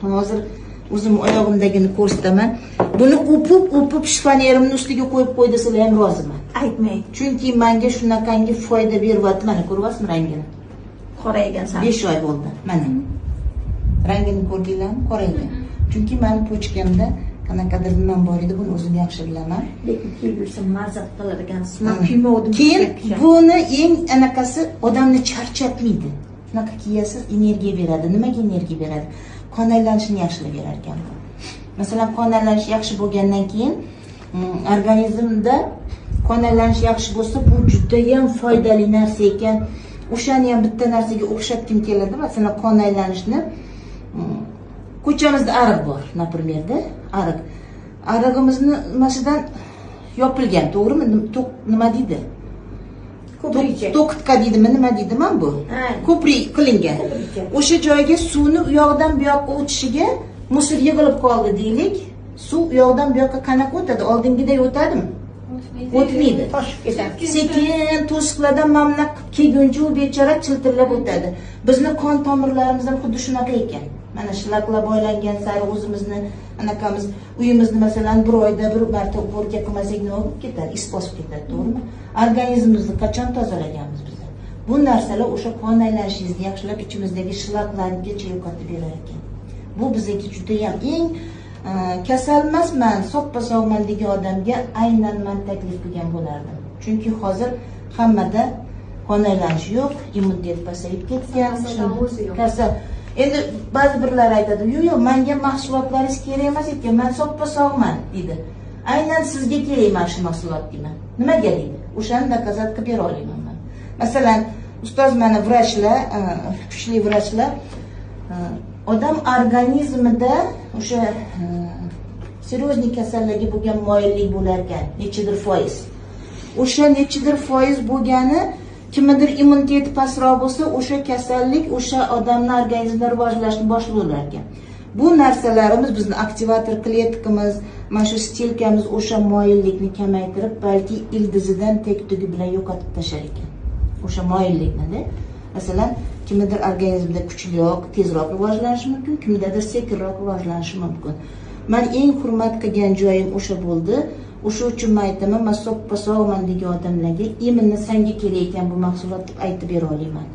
Hozir o'zim oyog'imdagini ko'rsataman. Buni o'pib shifonerimni ustiga qo'yib qo'y desalar ham roziman. Aytmang. Chunki menga shunaqangi foyda beryapti. Mana ko'ryapsizmi rangini? Qoraygansan. 5 oy bo'ldi. Mana. Rangini ko'rdinglarmi? Qoraygan. Chunki meni pochkamda qanaqadir nimam bor edi, buni o'zim yaxshi bilaman. Lekin kiyilsa mazza qilar ekansiz. Men kiymovdim. Keyin buni eng anaqasi odamni charchatmaydi. Shunaqa kiyasiz, energiya beradi. Nimaga energiya beradi? Qon aylanishini yaxshilab berar ekan. Masalan, qon aylanish yaxshi bo'lgandan keyin organizmda qon aylanish yaxshi bo'lsa, bu juda ham foydali narsa ekan. O'shani ham bitta narsaga o'xshatgim keladi. Masalan, qon aylanishni ko'chamizda ariq bor, например-da, ariq. Arig'imizni nimasidan yopilgan, to'g'rimi? Nima deydi? To'qitqa deydimi, nima deydiman bu? Ko'prik qilingan. O'sha joyga suvni u yoqdan bu yoqqa o'tishiga musor yig'ilib qoldi deylik. Suv u yoqdan bu yoqqa qanaqa o'tadi? Oldingiday o'tadimi? O'tmaydi. Toshib ketadi. Sekin to'siqlardan mamlaq kelguncha u bechora chiltillab o'tadi. Bizni qon tomirlarimiz ham xuddi shunaqa ekan. Mana shlaklar boylangan sari o'zimizni anaqamiz uyimizni masalan bir oyda bir marta o'rga qilmasak nima bo'lib ketadi? Is bosib ketadi, to'g'rimi? Organizmimizni qachon tozalaganmiz biz? Bu narsalar o'sha qon aylanishingizni yaxshilab ichimizdagi shlaklargacha yo'qotib berar ekan. Bu bizga juda ham eng kasal emasman, soppa sog'man degan odamga aynan men taklif qilgan bo'lardim. Chunki hozir hammada qon aylanishi yo'q, immunitet pasayib ketgan, kasal. Endi ba'zi birlar aytadi, "Yo'q, menga mahsulotlaringiz kerak emas ekan, men soppa sog'man" deydi. Aynan sizga kerak mana shu mahsulot deyman. Nimaga deydi? O'shani dokazat qilib bera olaman men. Masalan, ustoz mana vrachlar, kuchli vrachlar odam organizmida o'sha serozniy kasallarga bo'lgan moyillik bo'lar ekan, nechidir foiz. O'sha nechidir foiz bo'lgani kimnidir immuniteti pastroq bo'lsa, o'sha kasallik o'sha odamning organizmida rivojlanishni boshlaydilar ekan. Bu narsalarimiz bizni aktivator kliyetkamiz, mana shu stilkamiz o'sha moyillikni kamaytirib, balki ildizidan tek tugi bilan yo'qotib tashlar ekan. O'sha moyillikni-da. Masalan, kimnidir organizmida kuchliroq, tezroq rivojlanishi mumkin, kimnidir sekinroq rivojlanishi mumkin. Men eng hurmat qilgan joyim o'sha bo'ldi. O'sha uchun men aytaman, men soppa sog'man degan odamlarga imminni senga kerak ekan bu mahsulot deb aytib bera olaman.